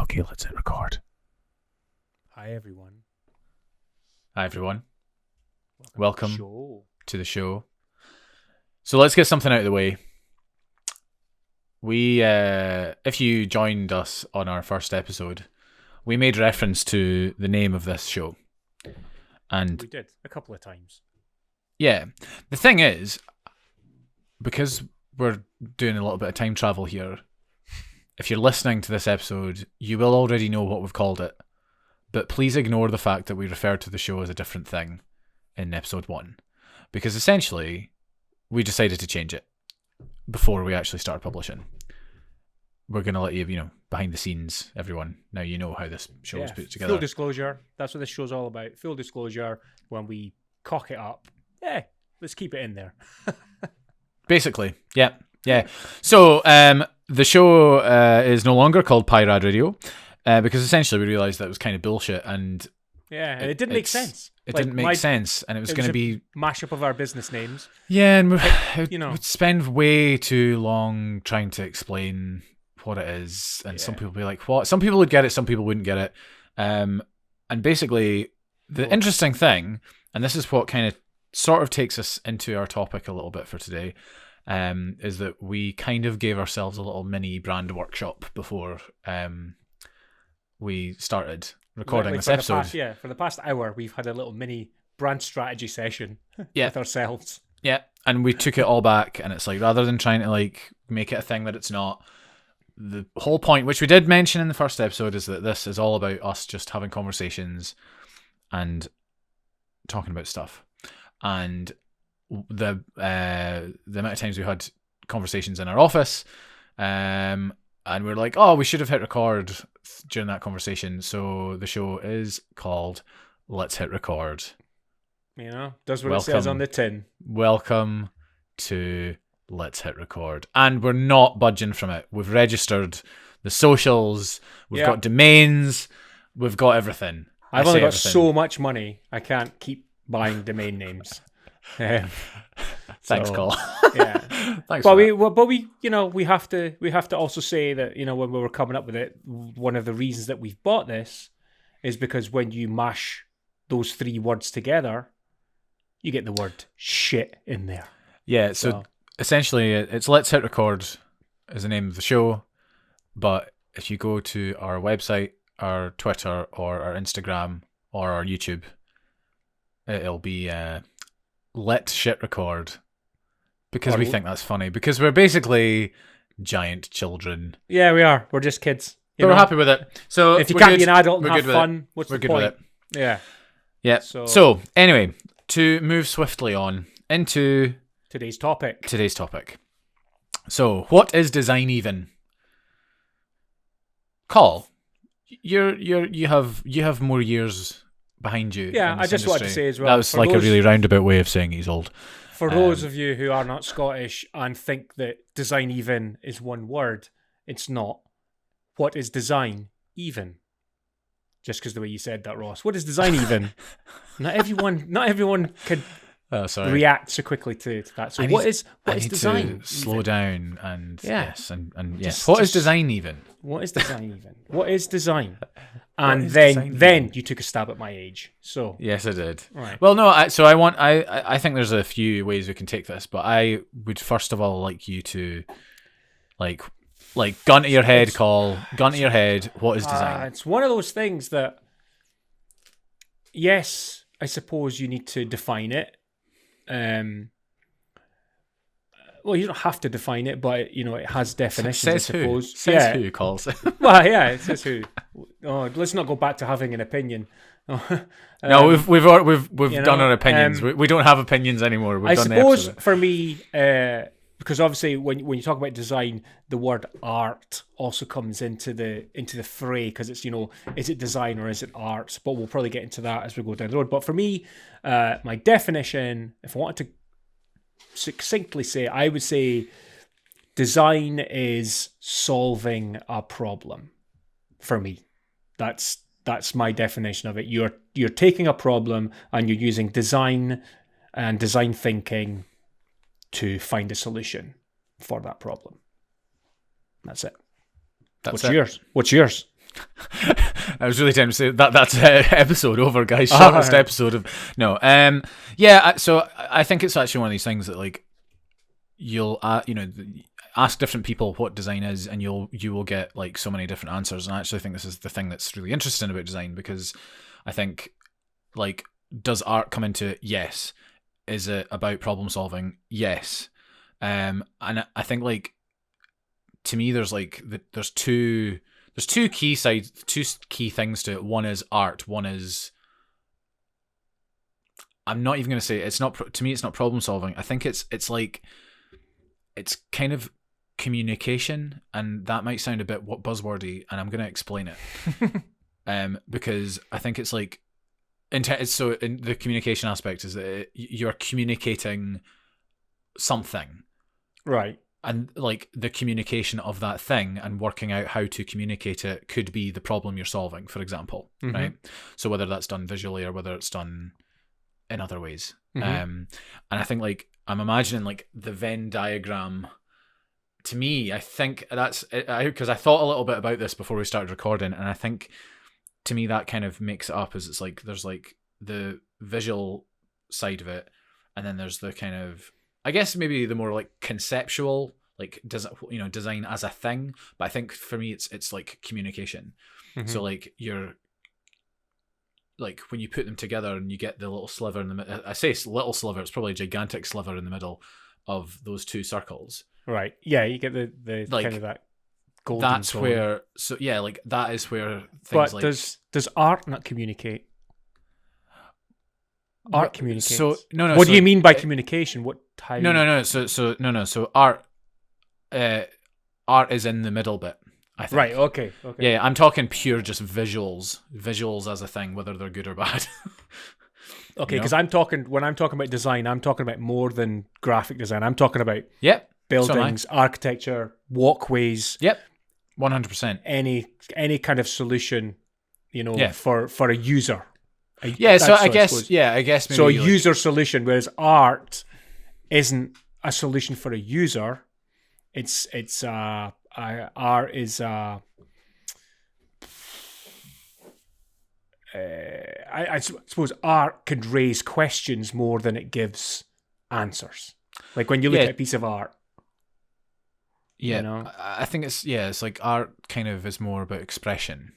Okay, let's hit record. Hi, everyone. Hi, everyone. Welcome Show. to the show. So let's get something out of the way. We, if you joined us on our first episode, we made reference to the name of this show. And We did a couple of times. yeah, the thing is, because we're doing a little bit of time travel here, if you're listening to this episode, you will already know what we've called it. But please ignore the fact that we referred to the show as a different thing in episode 1. Because essentially, we decided to change it before we actually started publishing. We're going to let you, behind the scenes, everyone. Now you know how this show is put together. Full disclosure. That's what this show's all about. Full disclosure. When we cock it up, let's keep it in there. Basically, yeah. So, the show is no longer called Pirate Radio because essentially we realised that it was kind of bullshit and it didn't make sense. It didn't make sense, and it was going to be mashup of our business names. Yeah, and we'd spend way too long trying to explain what it is, and some people would be like, "What?" Some people would get it, some people wouldn't get it. And basically, the interesting thing, and this is what kind of sort of takes us into our topic a little bit for today, is that we kind of gave ourselves a little mini brand workshop before we started recording this episode. For the past hour, we've had a little mini brand strategy session with ourselves. Yeah, and we took it all back, and it's like, rather than trying to make it a thing that it's not, the whole point, which we did mention in the first episode, is that this is all about us just having conversations and talking about stuff. And the amount of times we had conversations in our office, and we're like, oh, we should have hit record during that conversation. So the show is called Let's Hit Record. Does what it says on the tin. Welcome to Let's Hit Record. And we're not budging from it. We've registered the socials, we've got domains, we've got everything. I've only got so much money, I can't keep buying domain names. Thanks, Col. Yeah. Thanks. But we have to also say that, when we were coming up with it, one of the reasons that we've bought this is because when you mash those 3 words together, you get the word shit in there. Yeah, so essentially it's Let's Hit Record is the name of the show, but if you go to our website, our Twitter, or our Instagram, or our YouTube, it'll be Let Shit Record, because we think that's funny, because we're basically giant children. Yeah, we are. We're just kids. But we're happy with it. So if you can't be an adult and have fun, what's the point? We're good with it. Yeah. So anyway, to move swiftly on into today's topic. So, what is design even? Col, you have more years behind you. Yeah, I just wanted to say as well. That was a really roundabout way of saying he's old. For those of you who are not Scottish and think that design even is one word, it's not. What is design even? Just because the way you said that, Ross. What is design even? Not everyone could react so quickly to that. So what is design? Slow down and yes. What is design even? What is design even? What is design? And then you took a stab at my age. So yes, I did. Right. Well, no. I think there's a few ways we can take this, but I would first of all like you to gun to your head, Col. Gun to your head. What is design? It's one of those things that, yes, I suppose you need to define it. Well, you don't have to define it, but it has definitions. Says I suppose. Says who calls? Well, yeah, it says who. Oh, let's not go back to having an opinion. No, we've done our opinions. We don't have opinions anymore. I suppose for me, because obviously when you talk about design, the word art also comes into the fray, because it's is it design or is it art? But we'll probably get into that as we go down the road. But for me, my definition, if I wanted to succinctly say, I would say design is solving a problem. For me, that's my definition of it. You're taking a problem and you're using design and design thinking to find a solution for that problem. That's it. What's yours? I was really tempted to say that's episode over, guys. Shortest episode of no. So I think it's actually one of these things that like you'll ask different people what design is, and you will get like so many different answers. And I actually think this is the thing that's really interesting about design, because I think like, does art come into it? Yes. Is it about problem solving? Yes. And I think like, to me, there's like there's two key things to it. One is art. One is, I'm not even going to say it's not, to me it's not problem solving. I think it's like, it's kind of communication, and that might sound a bit buzzwordy, and I'm going to explain it. Because I think it's like, so in the communication aspect is that you're communicating something, right? And like the communication of that thing and working out how to communicate it could be the problem you're solving, for example, right? So whether that's done visually or whether it's done in other ways. And I think like, I'm imagining like the Venn diagram. To me, I think that's because I thought a little bit about this before we started recording, and I think to me that kind of makes it up, as it's like there's like the visual side of it, and then there's the kind of, I guess maybe the more like conceptual, like design as a thing. But I think for me it's like communication. So like you're like, when you put them together and you get the little sliver in the middle, I say little sliver, it's probably a gigantic sliver in the middle of those two circles. Right. Yeah, you get the like, kind of that golden that's zone. Where, so yeah, like that is where things. But like, does art not communicate? Art communicates. So no. What do you mean by communication? What type? No. So art is in the middle bit, I think. Right. Okay. Yeah, I'm talking pure just visuals as a thing, whether they're good or bad. Okay, because when I'm talking about design, I'm talking about more than graphic design. I'm talking about buildings, architecture, walkways. Yep, 100%. Any kind of solution, for a user. I guess maybe so. A user solution, whereas art isn't a solution for a user. It's art is I suppose art could raise questions more than it gives answers. Like when you look at a piece of art. Yeah, I think it's like art kind of is more about expression.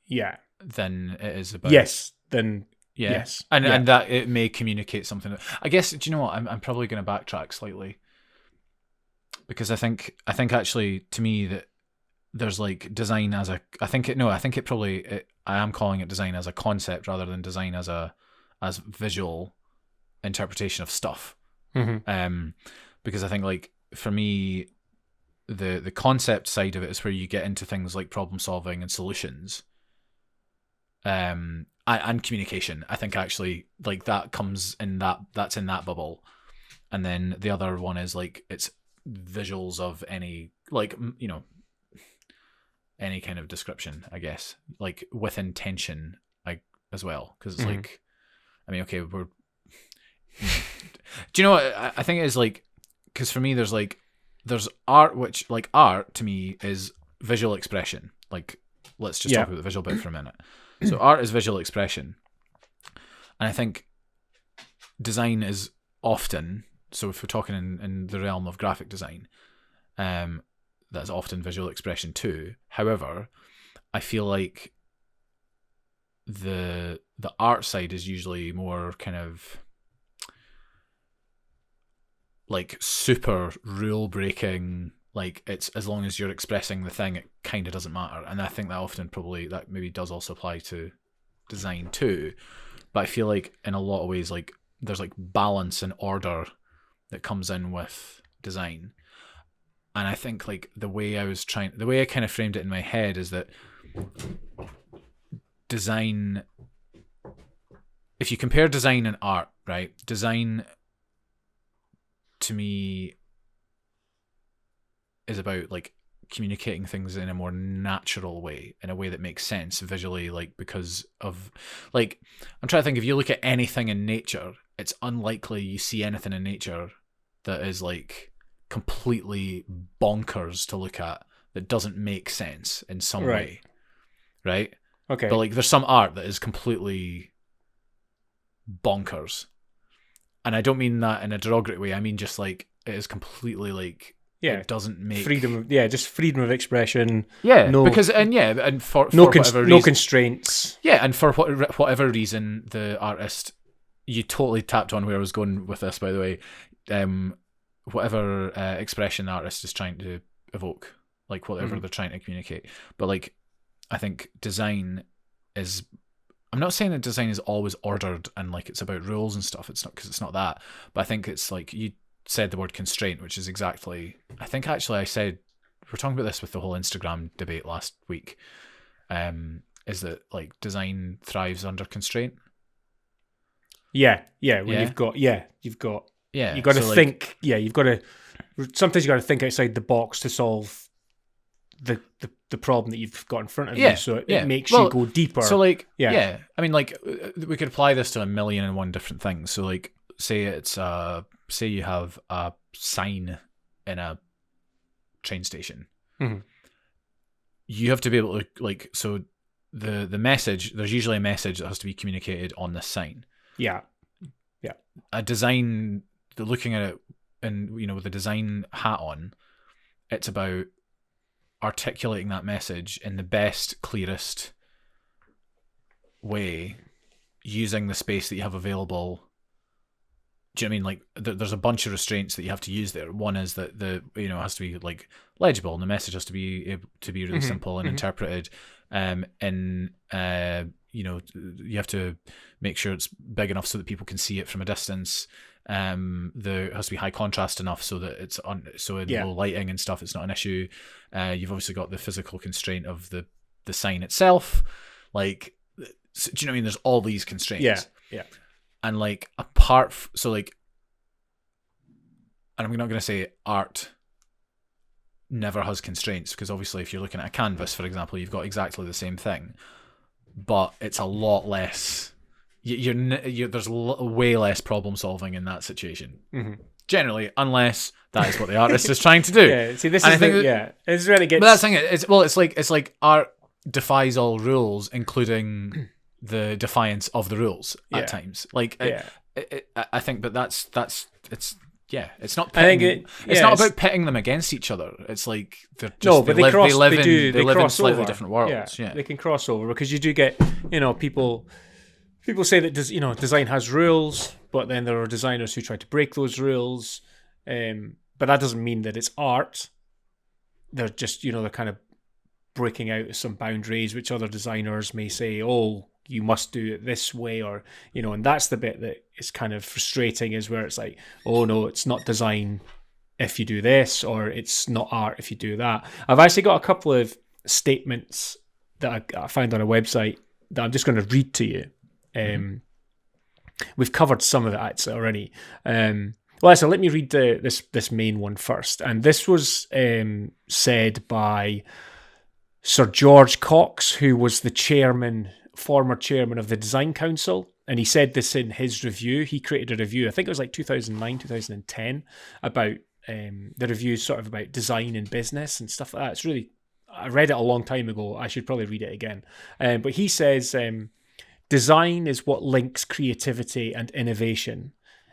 Yeah. Than it is about. Yes. And that it may communicate something. I guess, do you know what? I'm probably going to backtrack slightly, because I think actually, to me, that there's like design as a. I am calling it design as a concept rather than design as visual interpretation of stuff. Because I think like, for me, the concept side of it is where you get into things like problem solving and solutions. And communication. I think actually like that comes in that's in that bubble. And then the other one is like, it's visuals of any, like, any kind of description, I guess, like with intention, as well. Because it's like, I mean, okay, do you know what I think it is, like, because for me there's art, which like art to me is visual expression. Like, let's just talk about the visual bit for a minute. So art is visual expression, and I think design is often, so if we're talking in the realm of graphic design, that's often visual expression too. However, I feel like the art side is usually more kind of like super rule breaking. Like, it's as long as you're expressing the thing, it kind of doesn't matter. And I think that often probably that maybe does also apply to design too. But I feel like in a lot of ways, like, there's like balance and order that comes in with design. And I think like the way I kind of framed it in my head is that design, if you compare design and art, right? Design to me is about like communicating things in a more natural way, in a way that makes sense visually, like, because of, like, I'm trying to think, if you look at anything in nature, it's unlikely you see anything in nature that is like completely bonkers to look at, that doesn't make sense in some way. right? Okay. But like, there's some art that is completely bonkers, and I don't mean that in a derogatory way. I mean just like it is completely like it doesn't make freedom. Just freedom of expression. Yeah, and for whatever reason, no constraints. Yeah, and for whatever reason, the artist, you totally tapped on where I was going with this, by the way. Whatever expression the artist is trying to evoke, like whatever they're trying to communicate. But like, I think design is. I'm not saying that design is always ordered and like it's about rules and stuff. It's not, because it's not that. But I think it's like you said the word constraint, which is exactly. I think actually I said we're talking about this with the whole Instagram debate last week. Is that like design thrives under constraint? Yeah. You've got you got to think. You've got to. Sometimes you got to think outside the box to solve the problem that you've got in front of you. So it makes you go deeper. So like, I mean, like we could apply this to a million and one different things. So like, say you have a sign in a train station. Mm-hmm. You have to be able to like, so the message, there's usually a message that has to be communicated on this sign. Yeah. A design, looking at it and, with the design hat on, it's about articulating that message in the best, clearest way, using the space that you have available. Do you know what I mean? Like, there's a bunch of restraints that you have to use there. One is that it has to be like legible, and the message has to be able to be really simple and interpreted. You have to make sure it's big enough so that people can see it from a distance. There has to be high contrast enough so that it's low lighting and stuff, it's not an issue. You've obviously got the physical constraint of the sign itself. Like, so, do you know what I mean? There's all these constraints. Yeah. And like, and I'm not going to say art never has constraints, because obviously if you're looking at a canvas, for example, you've got exactly the same thing, but it's a lot less. There's way less problem solving in that situation. Generally, unless that is what the artist is trying to do. Yeah. See, this is it's really gets. But that's the thing. It's like art defies all rules, including the defiance of the rules at times. Like, I think, but that's it's. Yeah, it's not. It's not about pitting them against each other. It's like they're just they live in slightly different worlds. Yeah, they can cross over, because you do get people say that design has rules, but then there are designers who try to break those rules. But that doesn't mean that it's art. They're just they're kind of breaking out some boundaries, which other designers may say, oh, you must do it this way, or and that's the bit that is kind of frustrating, is where it's like, oh no, it's not design if you do this, or it's not art if you do that. I've actually got a couple of statements that I found on a website that I'm just going to read to you. We've covered some of it actually already. So let me read this main one first, and this was said by Sir George Cox, who was the former chairman of the Design Council, and he said this in his review. He created a review, I think it was like 2009, 2010, about the review sort of about design and business and stuff like that. It's really, I read it a long time ago. I should probably read it again. But he says, design is what links creativity and innovation.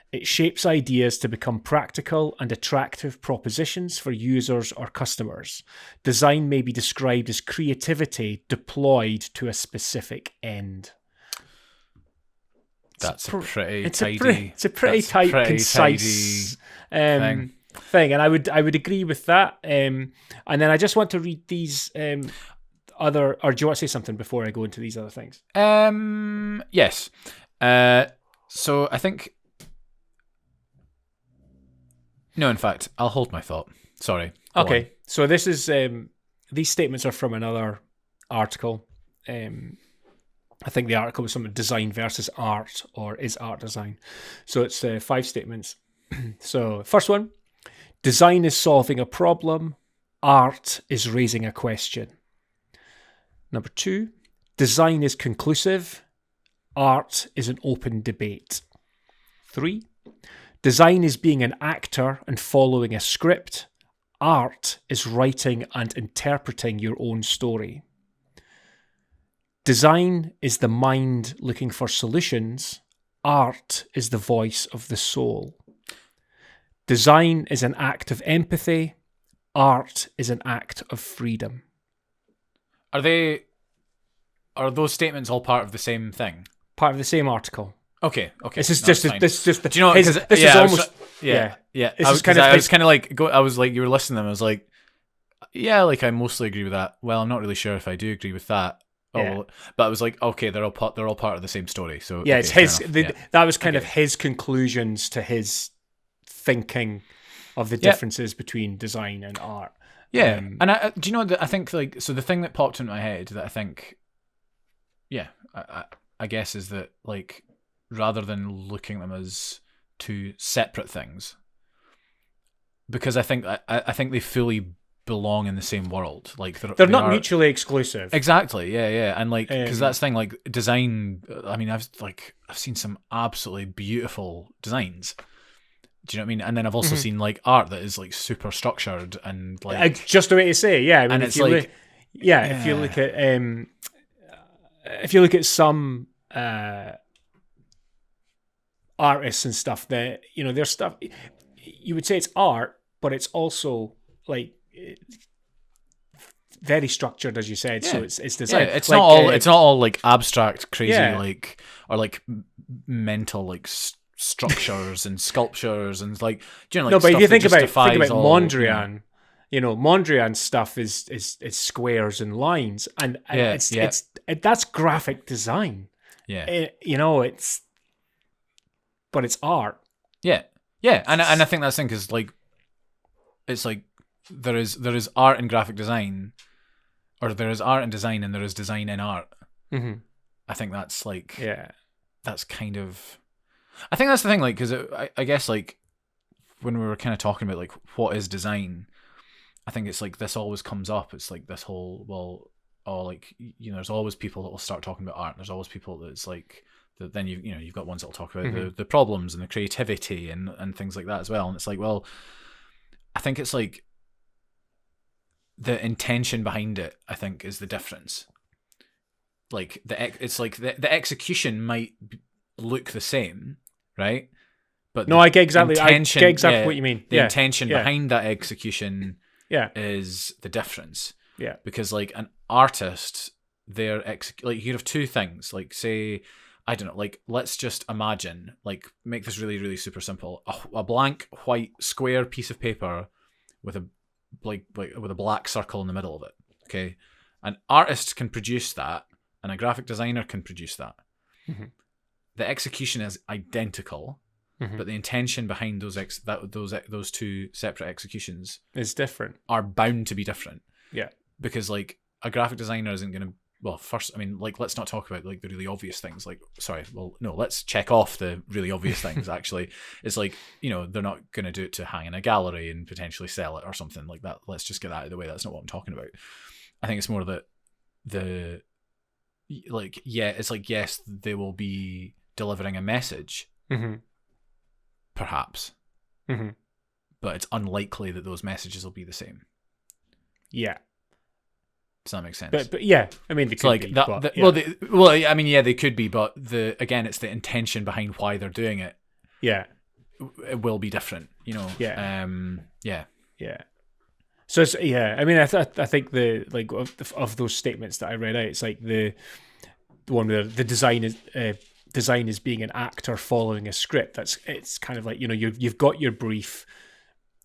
It shapes ideas to become practical and attractive propositions for users or customers. Design may be described as creativity deployed to a specific end. That's a pretty tight, concise thing, and I would agree with that. And then I just want to read these other, or do you want to say something before I go into these other things? Yes. So I think. No, in fact, I'll hold my thought. Sorry. Okay. So this is these statements are from another article. I think the article was something design versus art, or is art design. So it's 5 statements. So first one, design is solving a problem. Art is raising a question. Number 2, design is conclusive. Art is an open debate. 3, design is being an actor and following a script. Art is writing and interpreting your own story. Design is the mind looking for solutions. Art is the voice of the soul. Design is an act of empathy. Art is an act of freedom. Are those statements all part of the same thing? Part of the same article. Okay. This is No, just that's fine. this just Do you know? his, Because this is almost yeah. This I is was kind of I was his- kind of like I was like you were listening to them. I was like, yeah, like I mostly agree with that. Well, I'm not really sure if I do agree with that. Oh, Yeah. well, but I was like, okay, they're all part of the same story. So yeah, okay, it's fair his. enough. Yeah. That was kind of Okay. his conclusions to his thinking of the differences between design and art. Yeah, and do you know that I think like so the thing that popped into my head that I think, yeah, I guess is that like rather than looking at them as two separate things, because I think they fully belong in the same world. Like They're they not are- mutually exclusive. Exactly, yeah, and like because Um, that's the thing. Like design, I mean, I've seen some absolutely beautiful designs. Do you know what I mean? And then I've also seen like art that is like super structured and like Just the way to say, yeah. I mean, and if it's you like look, if you look at some artists and stuff, that their stuff, you would say it's art, but it's also like very structured, as you said. So it's yeah, design. it's like, not all like abstract, crazy, Yeah. like or like mental like structures and sculptures and like do you know like no, but if stuff you that think about justifies all, Mondrian, Mondrian's stuff is squares and lines, and Yeah, that's graphic design. yeah, But it's art. yeah, and I think that's the thing because like it's like there is art in graphic design, or there is art in design, and there is design in art. Mm-hmm. I think that's like Yeah. that's kind of I think that's the thing, like, because I guess like when we were kind of talking about like what is design, I think it's like this always comes up. It's like this whole like there's always people that will start talking about art. And there's always people that's like that. Then you've got ones that will talk about the problems and the creativity and things like that as well. And it's like, well, I think it's like the intention behind it. I think is the difference. Like it's like the execution might look the same, right? But No, I get exactly intention, what you mean. The intention behind that execution Yeah. is the difference. Yeah. Because like an artist, like you have two things. Like say, I don't know, like let's just imagine, like make this really, really super simple. A blank white square piece of paper with a with a black circle in the middle of it. Okay, an artist can produce that, and a graphic designer can produce that. Mm-hmm. The execution is identical, but the intention behind those two separate executions It's different. are bound to be different. Yeah. Because like a graphic designer isn't going to. Well, first, I mean, like, let's not talk about like the really obvious things. Like, sorry, well, no, let's check off the really obvious things. Actually, it's like they're not going to do it to hang in a gallery and potentially sell it or something like that. Let's just get that out of the way. That's not what I'm talking about. I think it's more that it's like yes, they will be delivering a message, perhaps, but it's unlikely that those messages will be the same. Yeah. Does that make sense? But yeah, I mean, they could like be, that. but, I mean, yeah, they could be, but it's the intention behind why they're doing it. Yeah. It will be different, Yeah. Yeah. Yeah. So it's, I mean, I think the like of those statements that I read out, it's like the one where the design is being an actor following a script. It's kind of like you've got your brief,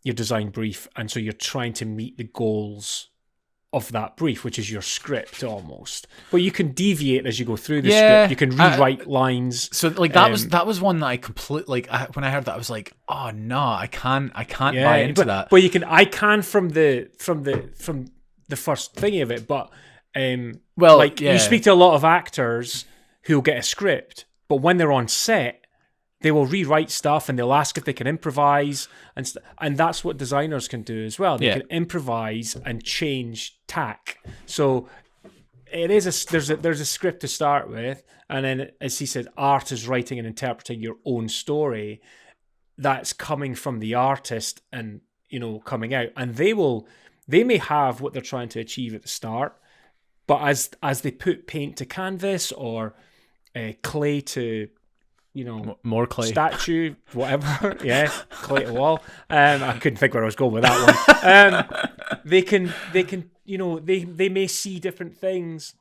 your design brief, and so you're trying to meet the goals of that brief, which is your script almost. But you can deviate as you go through the script. You can rewrite lines. So like that was one that I completely when I heard that I was like, oh no, I can't buy into that. But I can from the first thingy of it. But you speak to a lot of actors who'll get a script, but when they're on set, they will rewrite stuff and they'll ask if they can improvise, and that's what designers can do as well. They can improvise and change tack. So it is there's a script to start with, and then as he said, art is writing and interpreting your own story that's coming from the artist and coming out, and they may have what they're trying to achieve at the start, but as they put paint to canvas or clay to, More clay. statue, whatever, yeah, clay to wall. I couldn't think where I was going with that one. They can, they may see different things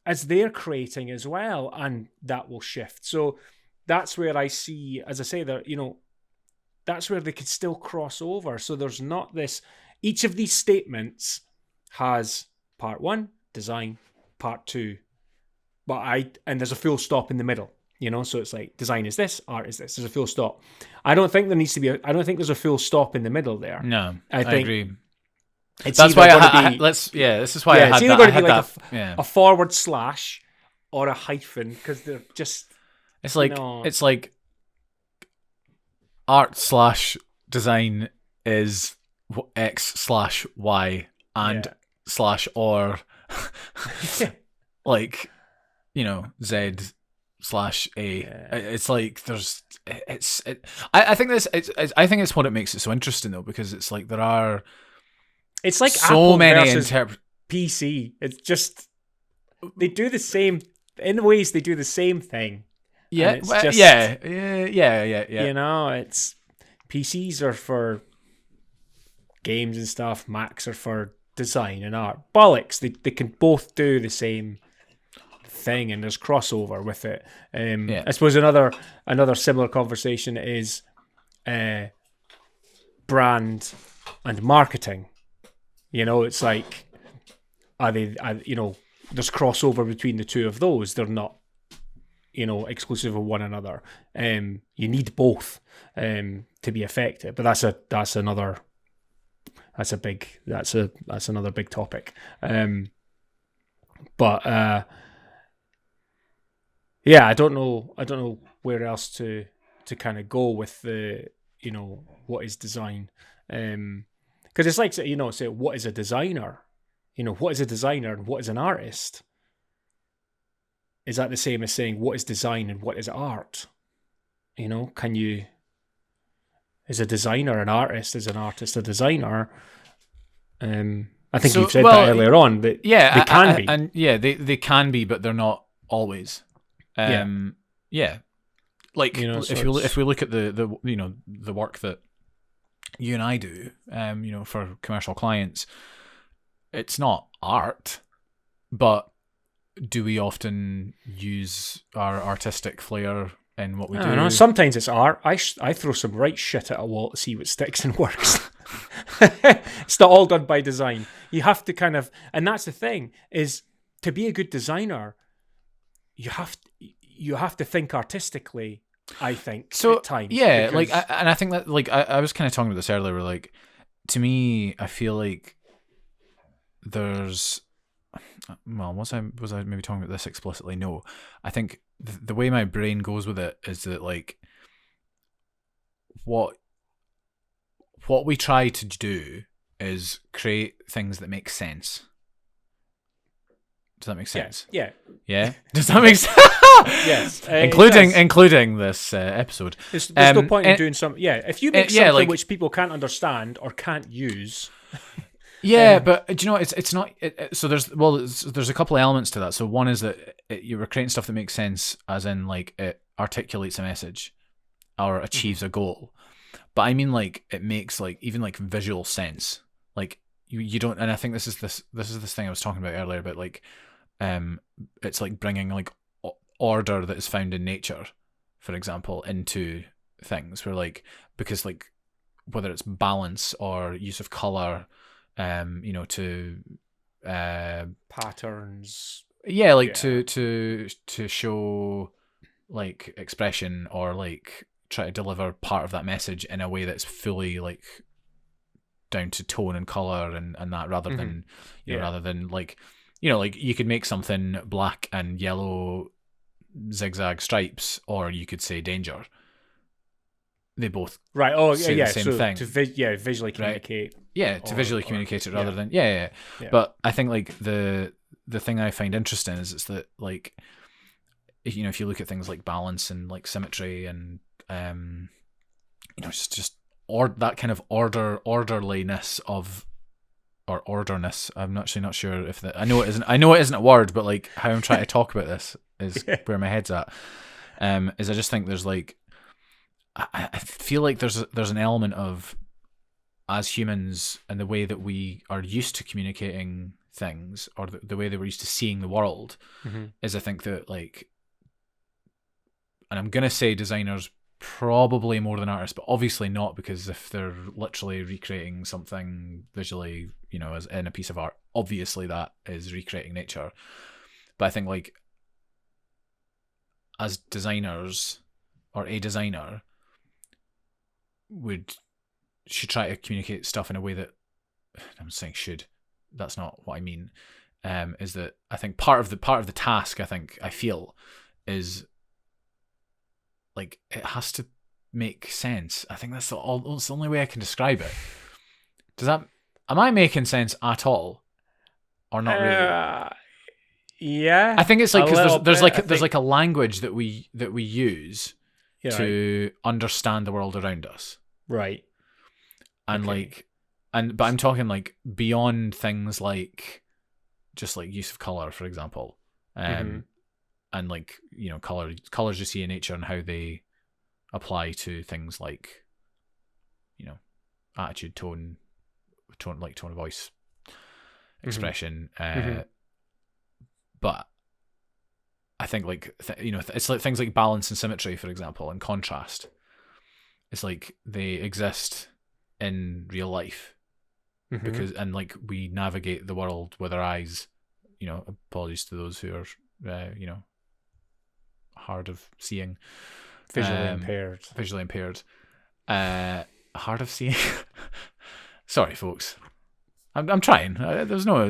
as they're creating as well, and that will shift. So that's where I see, as I say, that that's where they could still cross over. So there's not this. Each of these statements has part 1, design, part 2, and there's a full stop in the middle. So it's like design is this, art is this. There's a full stop. I don't think there needs to be. I don't think there's a full stop in the middle there. No, I agree. That's why this is why I had it's either that. going to be like a a forward slash or a hyphen, because they're just. It's like art / design is X/Y and / or like Z/A. It's like there's I think it's what it makes it so interesting though, because it's like there are so Apple many PC. It's just they do the same in ways. They do the same thing. Yeah, it's just, yeah. It's PCs are for games and stuff. Macs are for design and art. Bollocks. They can both do the same thing, and there's crossover with it. I suppose another similar conversation is brand and marketing. It's like there's crossover between the two of those. They're not exclusive of one another. You need both to be effective, but that's another big topic. But I don't know where else to kind of go with the what is design, because it's like say what is a designer, what is a designer and what is an artist. Is that the same as saying what is design and what is art? Is a designer an artist? Is an artist a designer? I think you've said that earlier on, but they can be. And they can be, but they're not always. Like if we look at the work that you and I do, for commercial clients, it's not art, but do we often use our artistic flair in what we do? Know. Sometimes it's art. I throw some right shit at a wall to see what sticks and works. It's not all done by design. You have to kind of, and that's the thing, is to be a good designer, you have to think artistically, I think, at times. Yeah, because... I think that, I was kind of talking about this earlier, where, to me, I feel like there's... Well, was I maybe talking about this explicitly? No. I think the way my brain goes with it is that, what we try to do is create things that make sense. Does that make sense? Yeah. Yeah? Does that make sense? Yes. Including this episode. There's no point in doing something... Yeah, if you make something which people can't understand or can't use... Yeah, but do you know it's not. So there's a couple of elements to that. So one is that you were creating stuff that makes sense, as in it articulates a message or achieves a goal. But I mean it makes even visual sense. You don't, and I think this is this thing I was talking about earlier. But it's bringing order that is found in nature, for example, into things where because whether it's balance or use of color. To patterns. Yeah, to show expression or try to deliver part of that message in a way that's fully down to tone and color and that, rather than you could make something black and yellow zigzag stripes, or you could say danger. They both say the same thing. To visually communicate. Right? Yeah, to visually communicate it rather than yeah. But I think the thing I find interesting is it's that if you look at things like balance and symmetry and just that kind of orderliness of or orderness. I'm actually not sure if I know it isn't. I know it isn't a word, but like how I'm trying to talk about this is where my head's at. Is I just think there's like I feel like there's an element of, as humans and the way that we are used to communicating things, or the way that we're used to seeing the world, is I think that like, and I'm gonna say designers probably more than artists, but obviously not, because if they're literally recreating something visually, as in a piece of art, obviously that is recreating nature. But I think like as designers, or a designer should try to communicate stuff in a way that, I'm saying should, that's not what I mean, is that I think part of the task, I feel, is like it has to make sense. I think that's the only way I can describe it. Am I making sense at all, or not really? Yeah, I think it's like, because there's like a language that we use to understand the world around us, right? And okay. But I'm talking like beyond things like just like use of color, for example, and like colors you see in nature and how they apply to things like attitude, tone of voice, expression. But I think like it's like things like balance and symmetry, for example, and contrast. It's like they exist in real life because, and like we navigate the world with our eyes. Apologies to those who are hard of seeing, visually impaired. Hard of seeing. Sorry, folks. I'm trying. There's no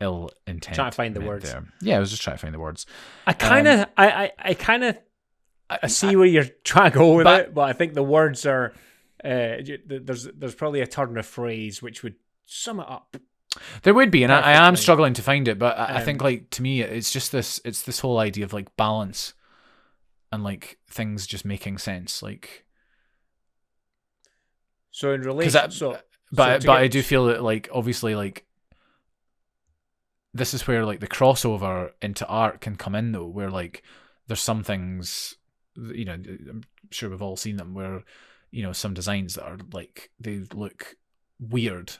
ill intent. Trying to find the words there. Yeah, I was just trying to find the words. I kind of see where you're trying to go with it, but I think the words are there's probably a turn of phrase which would sum it up. There would be, and I am struggling to find it, but I think like to me it's just this whole idea of like balance and like things just making sense, like. So in relation, but I do feel that like obviously like this is where like the crossover into art can come in, though, where like there's some things, I'm sure we've all seen them, where some designs that are like they look weird.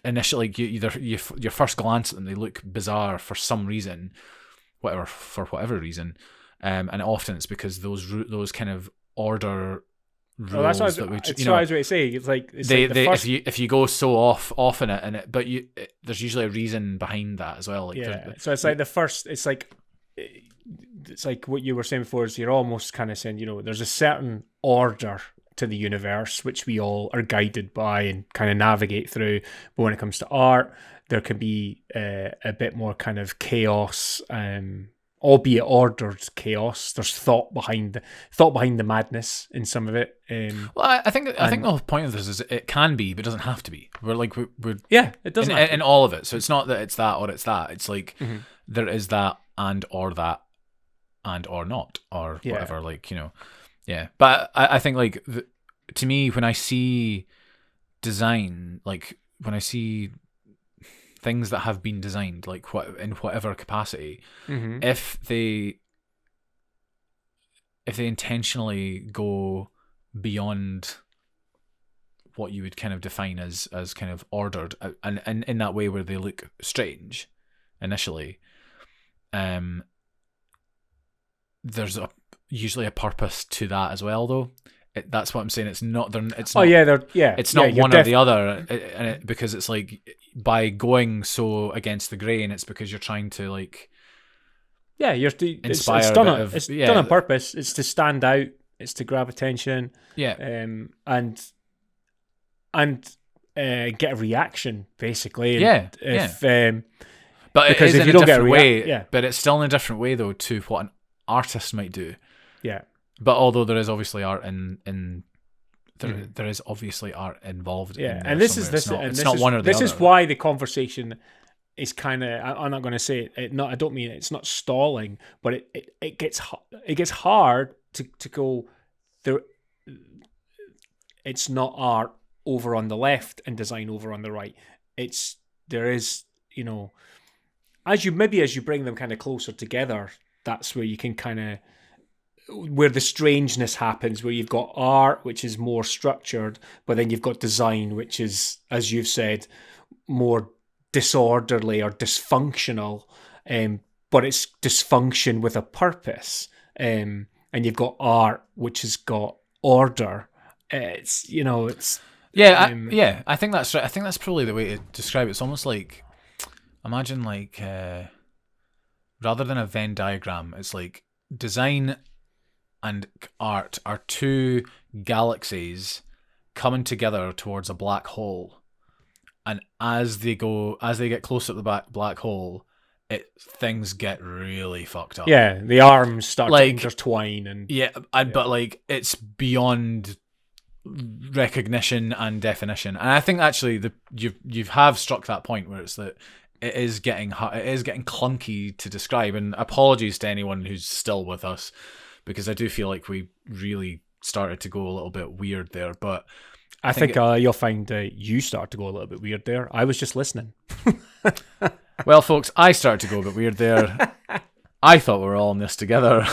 Initially, your first glance at them, they look bizarre for some reason, for whatever reason, and often it's because those kind of order rules that's what I was going to say. If you go so off in it, but there's usually a reason behind that as well. Like, yeah. So it's like the first. It's like what you were saying before. Is you're almost kind of saying there's a certain order to the universe which we all are guided by and kind of navigate through. But when it comes to art, there can be a bit more kind of chaos. Albeit ordered chaos. There's thought behind the madness in some of it. Well, I think the whole point of this is it can be, but it doesn't have to be. We're it doesn't in all of it. So it's not that it's that or it's that. It's like there is that and or that and or not or whatever. Like yeah. But I think like to me, when I see design, like when I see things that have been designed, like in whatever capacity, if they intentionally go beyond what you would kind of define as kind of ordered, and in that way where they look strange initially, there's usually a purpose to that as well, though. That's what I'm saying. It's not. It's not. It's not one or the other, because it's like by going so against the grain, it's because you're trying to like. Yeah, inspire. It's done on purpose. It's to stand out. It's to grab attention. Yeah. And get a reaction basically. But because if you don't get a way, but it's still in a different way though to what an artist might do. Yeah. But although there is obviously art there is obviously art involved. Yeah, in and this is this, and it's this not is one or the this other. is why the conversation is kind of. I'm not going to say it. Not. I don't mean it's not stalling, but it gets hard to go there. It's not art over on the left and design over on the right. There is, as you bring them kind of closer together, that's where you can kind of, where the strangeness happens, where you've got art, which is more structured, but then you've got design, which is, as you've said, more disorderly or dysfunctional, but it's dysfunction with a purpose. And you've got art, which has got order. It's yeah. I think that's right. I think that's probably the way to describe it. It's almost like, imagine like rather than a Venn diagram, it's like design and art are two galaxies coming together towards a black hole, and as they get closer to the black hole, things get really fucked up. Yeah, the arms start to intertwine, and but like it's beyond recognition and definition. And I think actually you have struck that point where it's that it is getting clunky to describe. And apologies to anyone who's still with us, because I do feel like we really started to go a little bit weird there. But I think you'll find you start to go a little bit weird there. I was just listening. Well, folks, I started to go a bit weird there. I thought we were all in this together.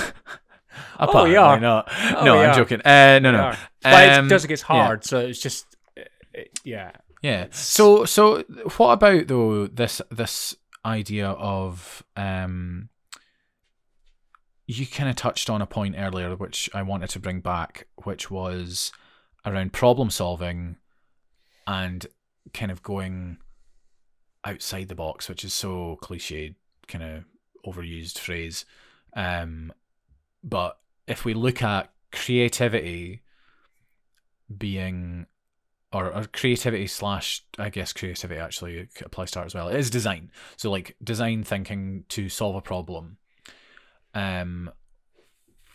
We are. Not. No, I'm joking. No. But it does get hard, so it's just, yeah. Yeah. So what about though this idea of you kind of touched on a point earlier which I wanted to bring back, which was around problem solving and kind of going outside the box, which is so cliched, kind of overused phrase. But if we look at creativity being, or creativity / I guess creativity actually applies to art as well. It is design. So like design thinking to solve a problem.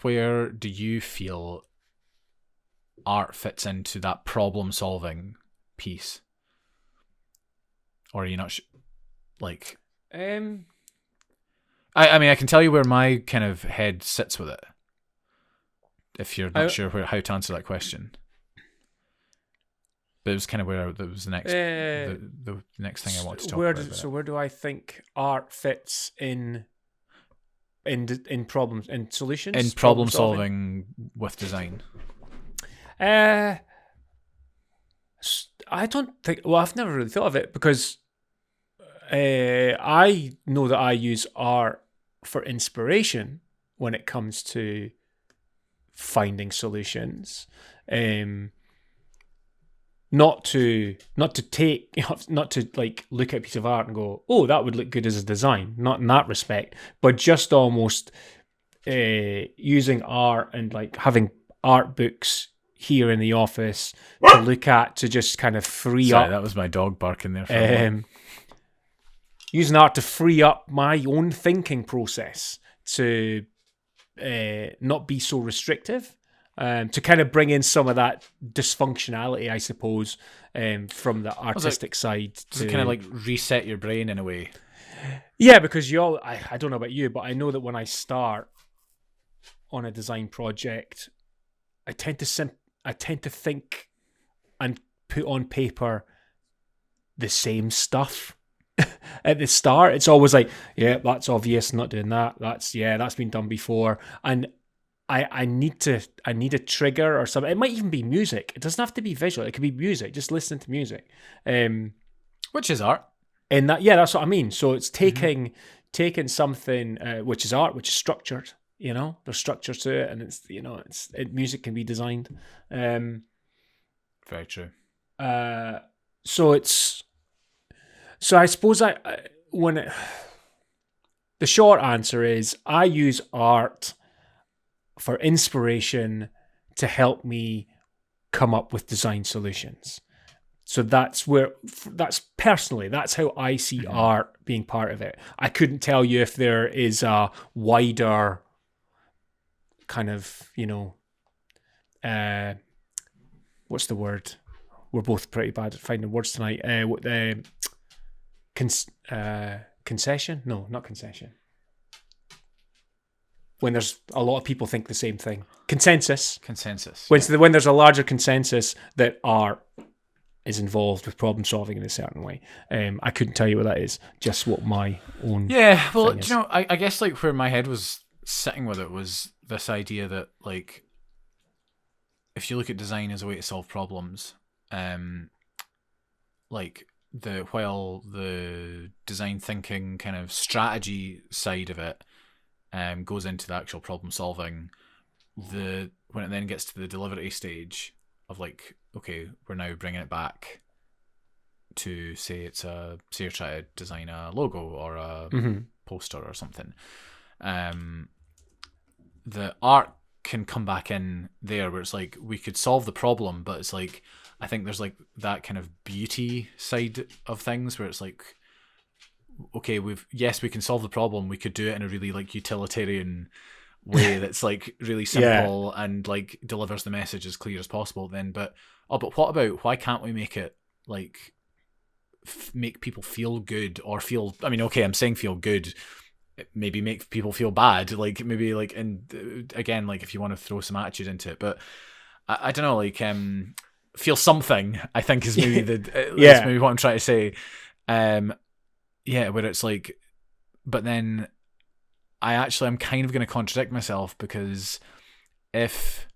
Where do you feel art fits into that problem solving piece? Or are you not like? I mean, I can tell you where my kind of head sits with it. If you're not sure how to answer that question, but it was kind of where that was the next the next thing I wanted to talk about. So where do I think art fits in problems, in solutions, in problem solving with design? I don't think. Well, I've never really thought of it because I know that I use art for inspiration when it comes to finding solutions. Not to like look at a piece of art and go, oh, that would look good as a design. Not in that respect, but just almost using art and like having art books here in the office to look at, to just kind of free up. That was my dog barking there. For using art to free up my own thinking process to not be so restrictive, to kind of bring in some of that dysfunctionality, I suppose, from the artistic side. To kind of like reset your brain in a way. Yeah, because I don't know about you, but I know that when I start on a design project, I tend to think and put on paper the same stuff at the start. It's always like, yeah, that's obvious, not doing that. That's been done before. And I need a trigger or something. It might even be music. It doesn't have to be visual. It could be music. Just listening to music. Which is art. And that's what I mean. So it's taking something which is art, which is structured. There's structure to it, and it's music can be designed. Very true. So I suppose the short answer is I use art for inspiration to help me come up with design solutions. So that's how I see art being part of it. I couldn't tell you if there is a wider kind of, what's the word? We're both pretty bad at finding words tonight. Concession? No, not concession. When there's a lot of people think the same thing. Consensus. Consensus. When there's a larger consensus that art is involved with problem solving in a certain way. I couldn't tell you what that is, just what my own well, thing is. do you know, I guess like where my head was sitting with it was this idea that like if you look at design as a way to solve problems, like while the design thinking kind of strategy side of it goes into the actual problem solving, when it then gets to the delivery stage of like, okay, we're now bringing it back to say you're trying to design a logo or a poster or something. The art can come back in there where it's like we could solve the problem, but it's like I think there's like that kind of beauty side of things where it's like, okay, we can solve the problem. We could do it in a really like utilitarian way that's like really simple and like delivers the message as clear as possible. Then, but what about why can't we make it like make people feel good or feel? I mean, okay, I'm saying feel good. Maybe make people feel bad. Like maybe like, and again, like if you want to throw some attitude into it, but I don't know, like feel something. I think is maybe that's maybe what I'm trying to say. Where it's like, but then I'm kind of going to contradict myself because if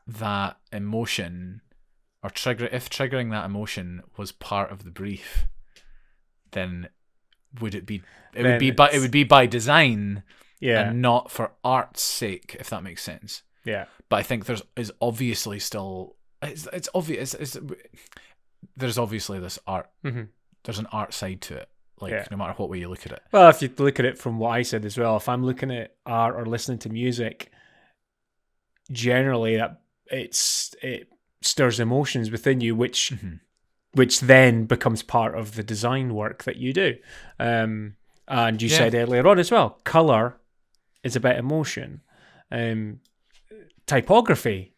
that emotion or triggering that emotion was part of the brief, then would it be? It would be by design, and not for art's sake, if that makes sense. Yeah. But I think there's obviously still it's obvious. There's obviously this art. Mm-hmm. There's an art side to it. Like no matter what way you look at it. Well, if you look at it from what I said as well, if I'm looking at art or listening to music, generally it stirs emotions within you, which then becomes part of the design work that you do. And you said earlier on as well, color is about emotion. Typography,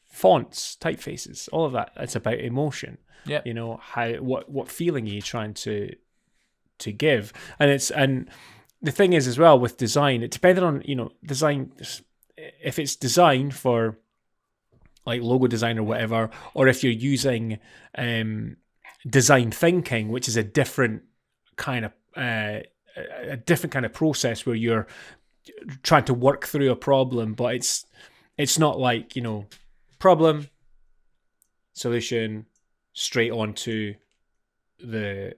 fonts, typefaces, all of that, it's about emotion. Yeah. You know, what feeling are you trying to give? And the thing is as well with design, it depends on, design, if it's designed for like logo design or whatever, or if you're using design thinking, which is a different kind of process where you're trying to work through a problem, but it's not like, problem, solution, straight on to the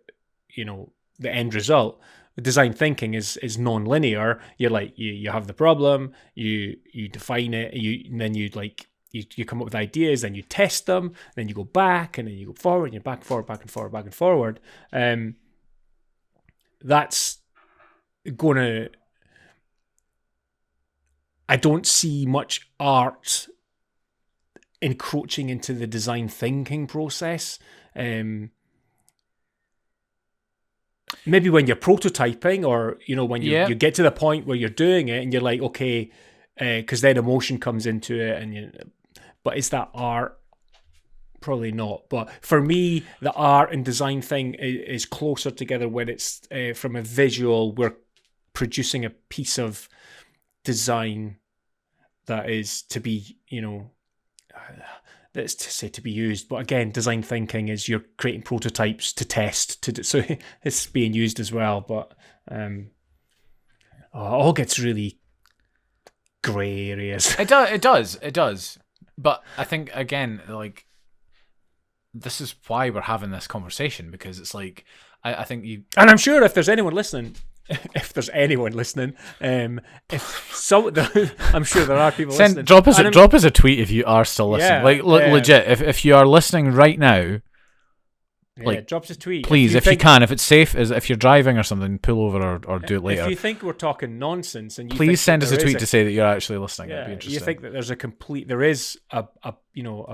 end result. Design thinking is non-linear. You're like you have the problem, you define it, and then you come up with ideas, then you test them, then you go back, and then you go forward, and you're back and forward, back and forward, back and forward. That's gonna. I don't see much art encroaching into the design thinking process. Maybe when you're prototyping, or when you get to the point where you're doing it, and you're like, okay, because then emotion comes into it, but is that art? Probably not. But for me, the art and design thing is closer together when it's from a visual. We're producing a piece of design that is to be, that's to say to be used. But again, design thinking is you're creating prototypes to test. So it's being used as well. But it all gets really grey areas. It does. But I think, again, like, this is why we're having this conversation, because it's like, I think you... And I'm sure if there's anyone listening, I'm sure there are people listening. Drop us a tweet if you are still listening. Legit, if you are listening right now, drop us a tweet. Please, if you can, if it's safe, if you're driving or something, pull over or do it later. If you think we're talking nonsense, and please send us a tweet to say that you're actually listening. That'd be interesting. You think that there is a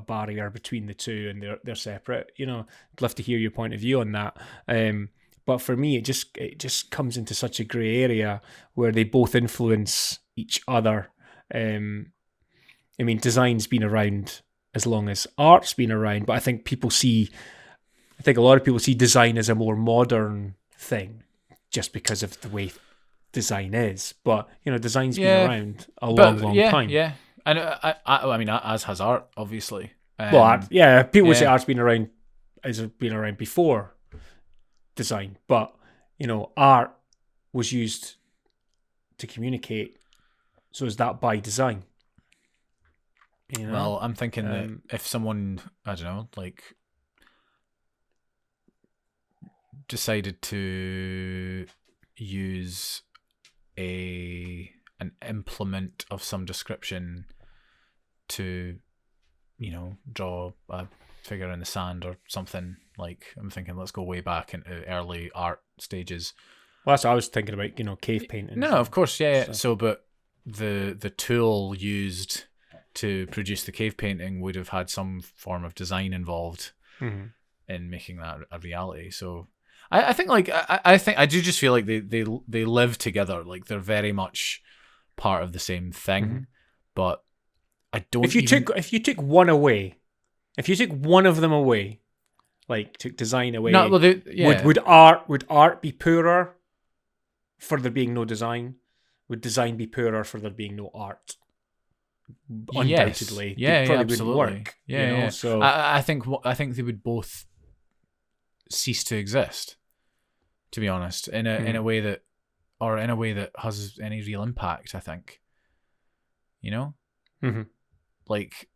barrier between the two, and they're separate. I'd love to hear your point of view on that. But for me, it just comes into such a grey area where they both influence each other. Design's been around as long as art's been around, but I think a lot of people see design as a more modern thing, just because of the way design is. But design's been around a long time. Yeah, and I mean, as has art, obviously. People say art's been around has been around before design, but art was used to communicate. So is that by design? Well, I'm thinking that if someone, I don't know, like decided to use an implement of some description to, draw a figure in the sand or something, like, I'm thinking let's go way back into early art stages. Well, that's what I was thinking about, cave painting. No, of course, yeah. So, but the tool used to produce the cave painting would have had some form of design involved in making that a reality. So I think I do just feel like they live together, like they're very much part of the same thing. But I don't. If you took one away, if you took one of them away, like took design away, would art be poorer for there being no design? Would design be poorer for there being no art? Undoubtedly, yes. probably absolutely. wouldn't work. Yeah. So I think they would both cease to exist, to be honest, in a way that has any real impact. I think, like,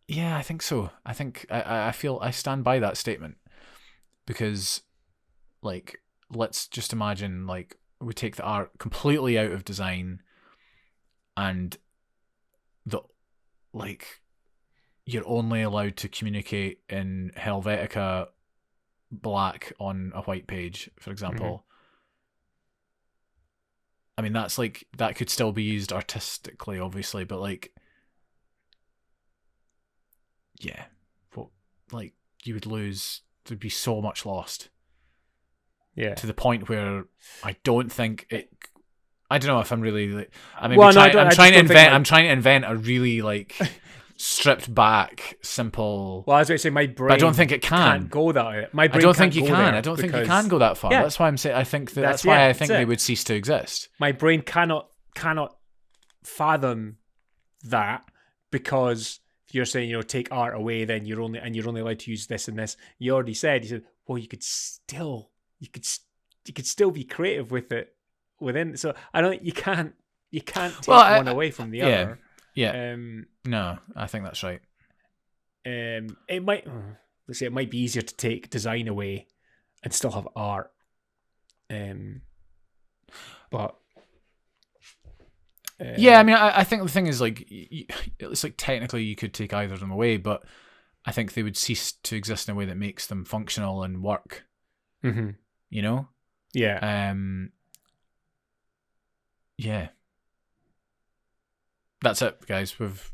yeah, I think so. I think I feel I stand by that statement because, like, let's just imagine, like, we take the art completely out of design and you're only allowed to communicate in Helvetica black on a white page, for example. I mean, that's like, that could still be used artistically, obviously, but like, yeah, like, you would lose, there'd be so much lost. Yeah. To the point where I don't think it. I don't know if I'm really. Like, I'm trying to invent a really like stripped back, simple. Well, as I say, my brain. I don't think it can't go that. My brain. I don't think you can. I don't think you can go that far. Yeah. That's why I'm saying. I think that's why I think they would cease to exist. My brain cannot fathom that, because if you're saying take art away, then you're only allowed to use this and this. You already said. Well, you could still be creative with it within. So I don't. You can't take one away from the other. Yeah. No, I think that's right. It might. Let's say it might be easier to take design away and still have art. But. Yeah, I mean, I think the thing is, like, it's like technically you could take either of them away, but I think they would cease to exist in a way that makes them functional and work. Yeah. Yeah. That's it, guys. We've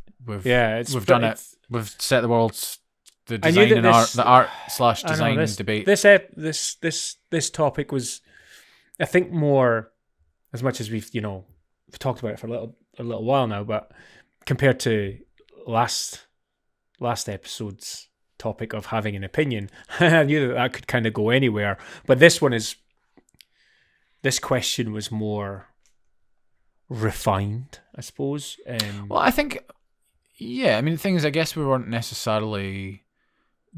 done it. We've set the world's the art / design debate. This topic was, I think, more, as much as we've talked about it for a little while now, but compared to last episode's topic of having an opinion, I knew that could kind of go anywhere. But this question was more refined, I suppose. Well, I think, yeah. I mean, the thing is, I guess we weren't necessarily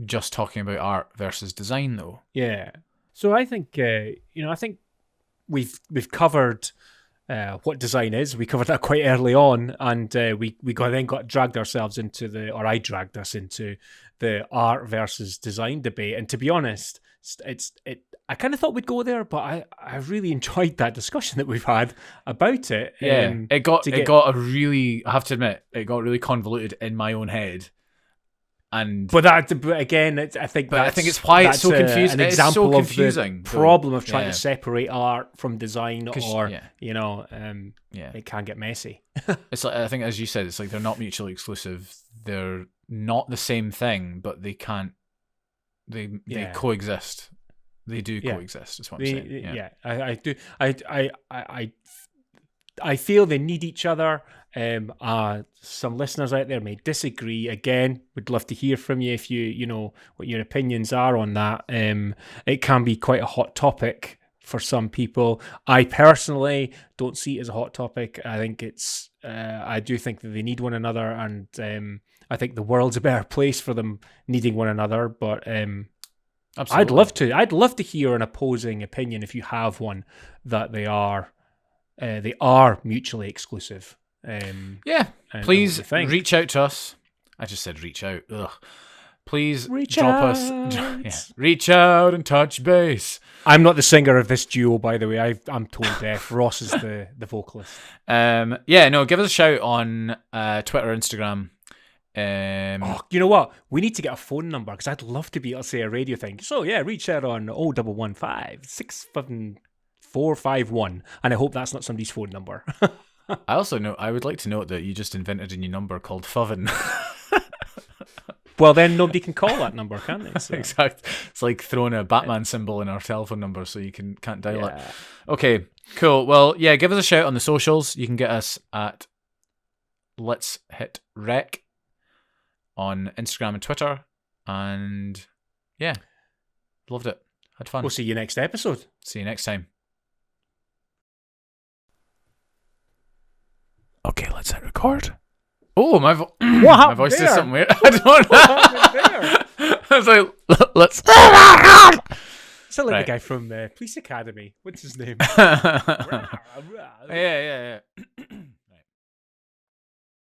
just talking about art versus design, though. Yeah. So I think I think we've covered what design is. We covered that quite early on, and we dragged ourselves into I dragged us into the art versus design debate. And to be honest, I kind of thought we'd go there, but I really enjoyed that discussion that we've had about it. Yeah, I have to admit, it got really convoluted in my own head. But again, I think it's why it's so confusing. An example of the problem of trying to separate art from design, or it can get messy. It's like, I think, as you said, it's like they're not mutually exclusive. They're not the same thing, but they can't. They coexist. They do coexist. Is what I'm saying. Yeah, I do. I feel they need each other. Some listeners out there may disagree. Again, would love to hear from you if you know what your opinions are on that. It can be quite a hot topic for some people. I personally don't see it as a hot topic. I think it's. I do think that they need one another, and I think the world's a better place for them needing one another. But Absolutely. I'd love to hear an opposing opinion if you have one that they are mutually exclusive. Yeah, and please what you think. reach out to us. I just said reach out. Ugh. Please Reach drop out. us. Yeah, reach out and touch base. I'm not the singer of this duo, by the way. I'm tone deaf. Ross is the vocalist. Yeah, no, give us a shout on Twitter, Instagram. You know what? We need to get a phone number because I'd love to be able to say a radio thing. So yeah, reach out on 0115 65451, and I hope that's not somebody's phone number. I would like to note that you just invented a new number called Fuvin. Well, then nobody can call that number, can they? So. Exactly. It's like throwing a Batman symbol in our telephone number so you can't dial it. Okay, cool. Well, yeah, give us a shout on the socials. You can get us at Let's Hit Rec on Instagram and Twitter. And yeah, loved it. Had fun. We'll see you next episode. See you next time. Okay, let's hit record. Oh, my voice did something weird. I don't know. I was like, let's. Sound like the guy from Police Academy. What's his name? Yeah.